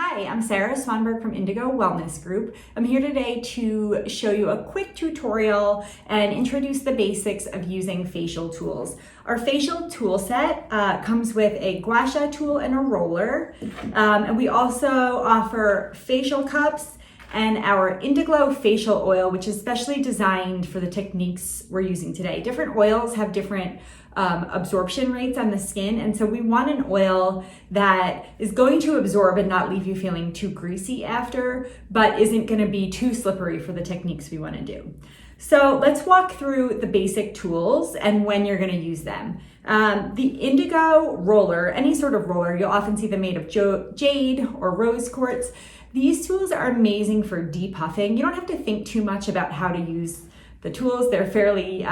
Hi, I'm Sarah Swanberg from Indigo Wellness Group. I'm here today to show you a quick tutorial and introduce the basics of using facial tools. Our facial tool set comes with a gua sha tool and a roller. And we also offer facial cups and our Indiglo facial oil, which is specially designed for the techniques we're using today. Different oils have different absorption rates on the skin, and so we want an oil that is going to absorb and not leave you feeling too greasy after, but isn't going to be too slippery for the techniques we want to do. So let's walk through the basic tools and when you're going to use them. The Indigo roller, any sort of roller, you'll often see them made of jade or rose quartz. These tools are amazing for depuffing. You don't have to think too much about how to use the tools. They're fairly,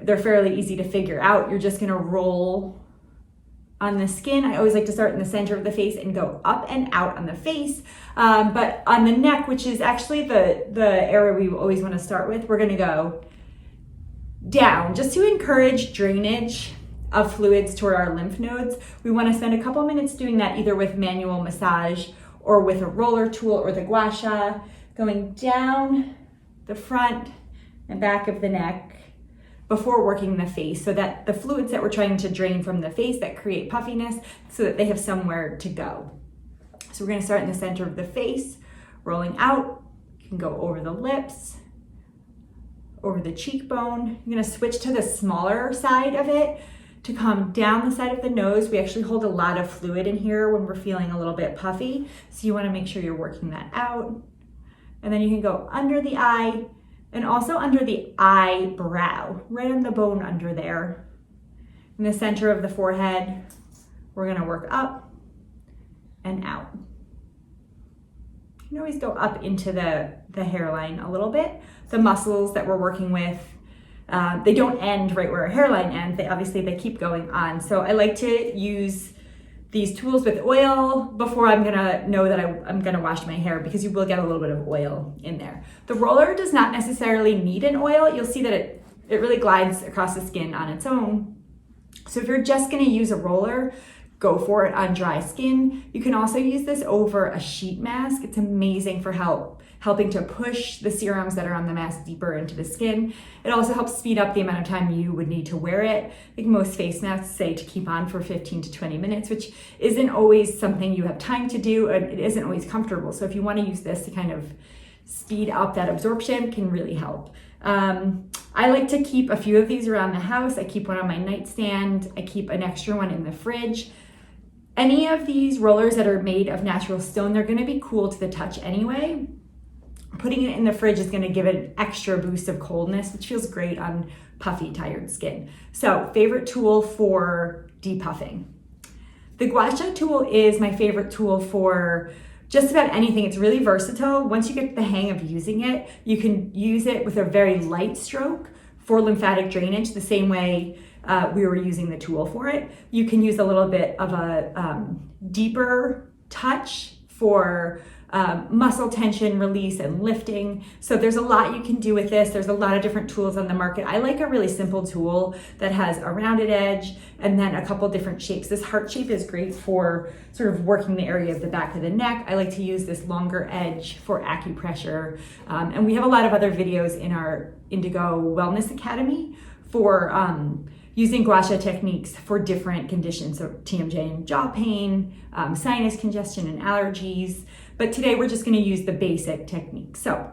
they're fairly easy to figure out. You're just gonna roll on the skin. I always like to start in the center of the face and go up and out on the face. But on the neck, which is actually the area we always wanna start with, we're gonna go down just to encourage drainage of fluids toward our lymph nodes. We wanna spend a couple minutes doing that either with manual massage or with a roller tool or the gua sha, going down the front and back of the neck before working the face, so that the fluids that we're trying to drain from the face that create puffiness, so that they have somewhere to go. So we're gonna start in the center of the face, rolling out. You can go over the lips, over the cheekbone. You're gonna switch to the smaller side of it to come down the side of the nose. We actually hold a lot of fluid in here when we're feeling a little bit puffy, so you wanna make sure you're working that out. And then you can go under the eye, and also under the eyebrow, right on the bone under there. In the center of the forehead, we're gonna work up and out. You can always go up into the hairline a little bit. The muscles that we're working with, they don't end right where our hairline ends. They keep going on. So I like to use these tools with oil before I'm gonna know that I'm gonna wash my hair, because you will get a little bit of oil in there. The roller does not necessarily need an oil. You'll see that it really glides across the skin on its own. So if you're just gonna use a roller, go for it on dry skin. You can also use this over a sheet mask. It's amazing for helping to push the serums that are on the mask deeper into the skin. It also helps speed up the amount of time you would need to wear it. I think most face masks say to keep on for 15 to 20 minutes, which isn't always something you have time to do, and it isn't always comfortable. So if you want to use this to kind of speed up that absorption, can really help. I like to keep a few of these around the house. I keep one on my nightstand. I keep an extra one in the fridge. Any of these rollers that are made of natural stone, they're gonna be cool to the touch anyway. Putting it in the fridge is gonna give it an extra boost of coldness, which feels great on puffy, tired skin. So, favorite tool for depuffing. The gua sha tool is my favorite tool for just about anything. It's really versatile. Once you get the hang of using it, you can use it with a very light stroke for lymphatic drainage, the same way we were using the tool for it. You can use a little bit of a deeper touch for muscle tension release and lifting. So there's a lot you can do with this. There's a lot of different tools on the market. I like a really simple tool that has a rounded edge and then a couple different shapes. This heart shape is great for sort of working the area of the back of the neck. I like to use this longer edge for acupressure. And we have a lot of other videos in our Indigo Wellness Academy for using gua sha techniques for different conditions, so TMJ and jaw pain, sinus congestion and allergies. But today we're just gonna use the basic technique. So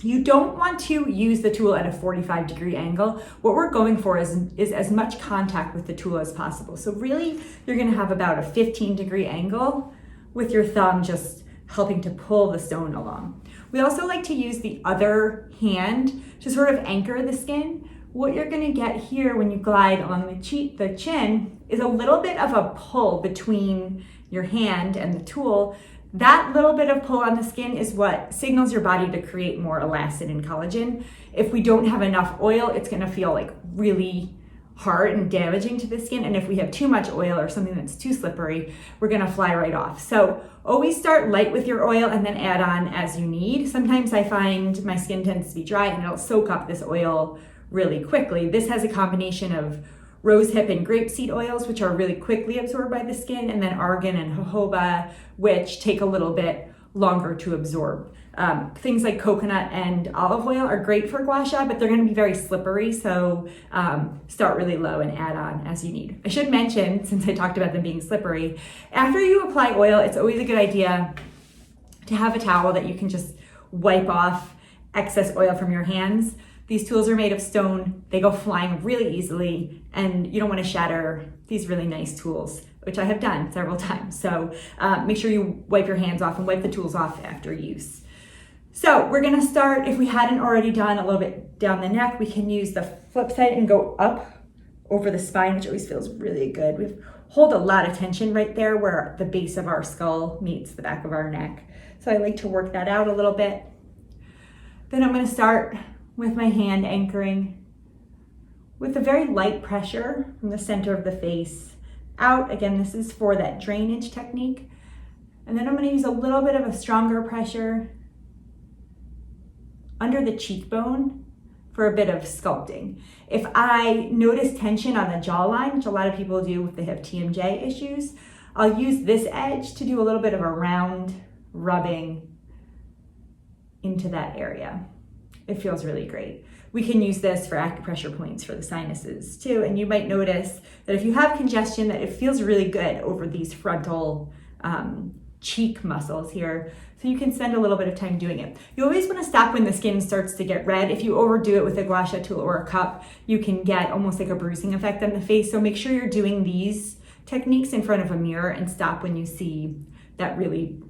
you don't want to use the tool at a 45-degree angle. What we're going for is as much contact with the tool as possible. So really, you're gonna have about a 15-degree angle with your thumb just helping to pull the stone along. We also like to use the other hand to sort of anchor the skin. What you're gonna get here when you glide along the chin is a little bit of a pull between your hand and the tool. That little bit of pull on the skin is what signals your body to create more elastin and collagen. If we don't have enough oil, it's gonna feel like really hard and damaging to the skin. And if we have too much oil or something that's too slippery, we're gonna fly right off. So always start light with your oil and then add on as you need. Sometimes I find my skin tends to be dry and it'll soak up this oil really quickly. This has a combination of rosehip and grapeseed oils, which are really quickly absorbed by the skin, and then argan and jojoba, which take a little bit longer to absorb. Things like coconut and olive oil are great for gua sha, but they're going to be very slippery, so start really low and add on as you need. I should mention, since I talked about them being slippery, after you apply oil, it's always a good idea to have a towel that you can just wipe off excess oil from your hands. These tools are made of stone, they go flying really easily, and you don't want to shatter these really nice tools, which I have done several times. So make sure you wipe your hands off and wipe the tools off after use. So we're gonna start, if we hadn't already done, a little bit down the neck. We can use the flip side and go up over the spine, which always feels really good. We hold a lot of tension right there where the base of our skull meets the back of our neck. So I like to work that out a little bit. Then I'm gonna start with my hand anchoring with a very light pressure from the center of the face out. Again, this is for that drainage technique. And then I'm gonna use a little bit of a stronger pressure under the cheekbone for a bit of sculpting. If I notice tension on the jawline, which a lot of people do if they have TMJ issues, I'll use this edge to do a little bit of a round rubbing into that area. It feels really great. We can use this for acupressure points for the sinuses too, and you might notice that if you have congestion, that it feels really good over these frontal cheek muscles here. So you can spend a little bit of time doing it. You always want to stop when the skin starts to get red. If you overdo it with a gua sha tool or a cup, you can get almost like a bruising effect on the face. So make sure you're doing these techniques in front of a mirror and stop when you see that really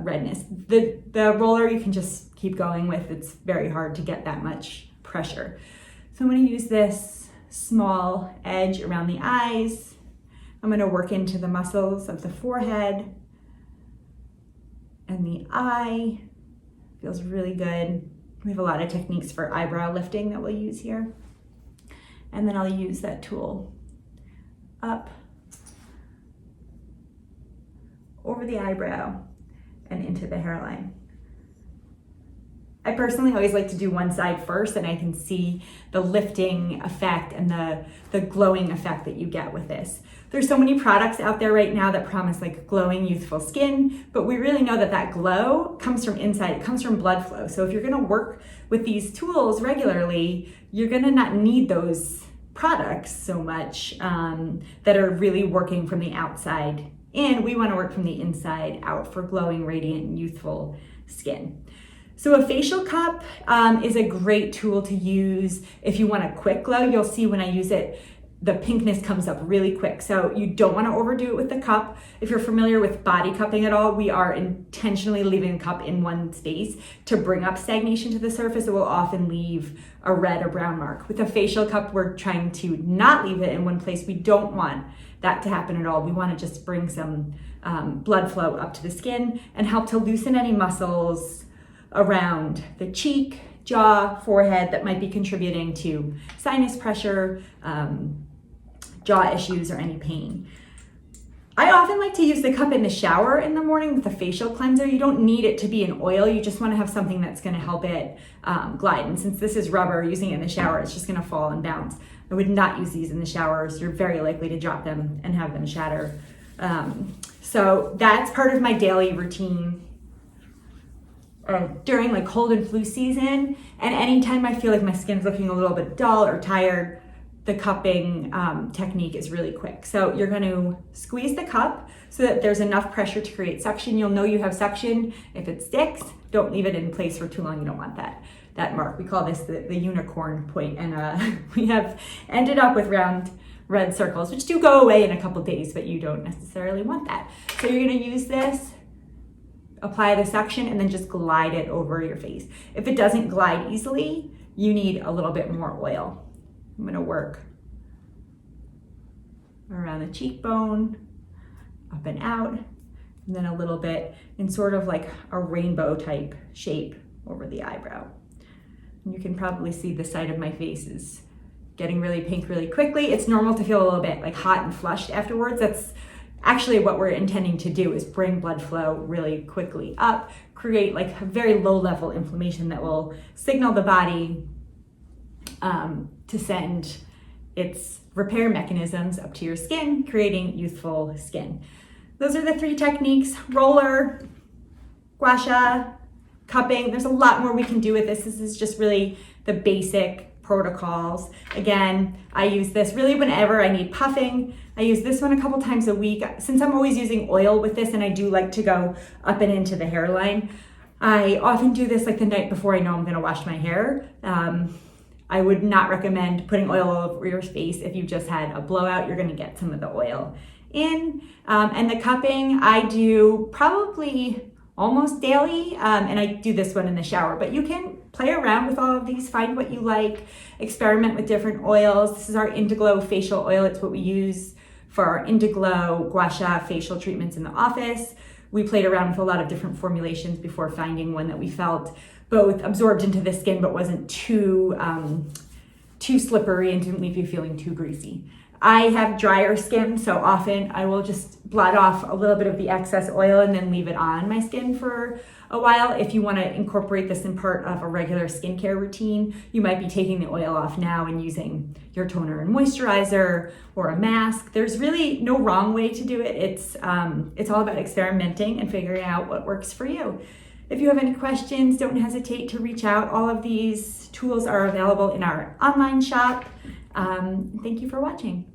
redness. The roller you can just keep going with. It's very hard to get that much pressure. So I'm going to use this small edge around the eyes. I'm going to work into the muscles of the forehead and the eye. Feels really good. We have a lot of techniques for eyebrow lifting that we'll use here. And then I'll use that tool up over the eyebrow and into the hairline. I personally always like to do one side first, and I can see the lifting effect and the glowing effect that you get with this. There's so many products out there right now that promise like glowing, youthful skin, but we really know that that glow comes from inside, it comes from blood flow. So if you're gonna work with these tools regularly, you're gonna not need those products so much that are really working from the outside in. We wanna work from the inside out for glowing, radiant, youthful skin. So a facial cup is a great tool to use if you want a quick glow. You'll see when I use it, the pinkness comes up really quick. So you don't want to overdo it with the cup. If you're familiar with body cupping at all, we are intentionally leaving the cup in one space to bring up stagnation to the surface. It will often leave a red or brown mark. With a facial cup, we're trying to not leave it in one place. We don't want that to happen at all. We want to just bring some blood flow up to the skin and help to loosen any muscles around the cheek, jaw, forehead that might be contributing to sinus pressure, jaw issues, or any pain. I often like to use the cup in the shower in the morning with a facial cleanser. You don't need it to be an oil. You just want to have something that's going to help it glide. And since this is rubber, using it in the shower, it's just going to fall and bounce. I would not use these in the showers. You're very likely to drop them and have them shatter. So that's part of my daily routine during like cold and flu season. And anytime I feel like my skin's looking a little bit dull or tired, the cupping technique is really quick. So you're going to squeeze the cup so that there's enough pressure to create suction. You'll know you have suction. If it sticks, don't leave it in place for too long. You don't want that mark. We call this the unicorn point. And we have ended up with round red circles, which do go away in a couple days, but you don't necessarily want that. So you're going to use this, apply the suction, and then just glide it over your face. If it doesn't glide easily, you need a little bit more oil. I'm going to work around the cheekbone, up and out, and then a little bit in sort of like a rainbow type shape over the eyebrow. And you can probably see the side of my face is getting really pink really quickly. It's normal to feel a little bit like hot and flushed afterwards. That's actually what we're intending to do, is bring blood flow really quickly up, create like a very low level inflammation that will signal the body to send its repair mechanisms up to your skin, creating youthful skin. Those are the 3 techniques: roller, gua sha, cupping. There's a lot more we can do with this. This is just really the basic protocols. Again, I use this really whenever I need puffing. I use this one a couple times a week. Since I'm always using oil with this, and I do like to go up and into the hairline, I often do this like the night before I know I'm gonna wash my hair. I would not recommend putting oil over your face if you just had a blowout. You're gonna get some of the oil in. And the cupping, I do probably almost daily, and I do this one in the shower, but you can play around with all of these, find what you like, experiment with different oils. This is our Indiglow facial oil. It's what we use for our Indiglow gua sha facial treatments in the office. We played around with a lot of different formulations before finding one that we felt both absorbed into the skin but wasn't too slippery and didn't leave you feeling too greasy. I have drier skin, so often I will just blot off a little bit of the excess oil and then leave it on my skin for a while. If you want to incorporate this in part of a regular skincare routine, you might be taking the oil off now and using your toner and moisturizer or a mask. There's really no wrong way to do it. It's all about experimenting and figuring out what works for you. If you have any questions, don't hesitate to reach out. All of these tools are available in our online shop. Thank you for watching.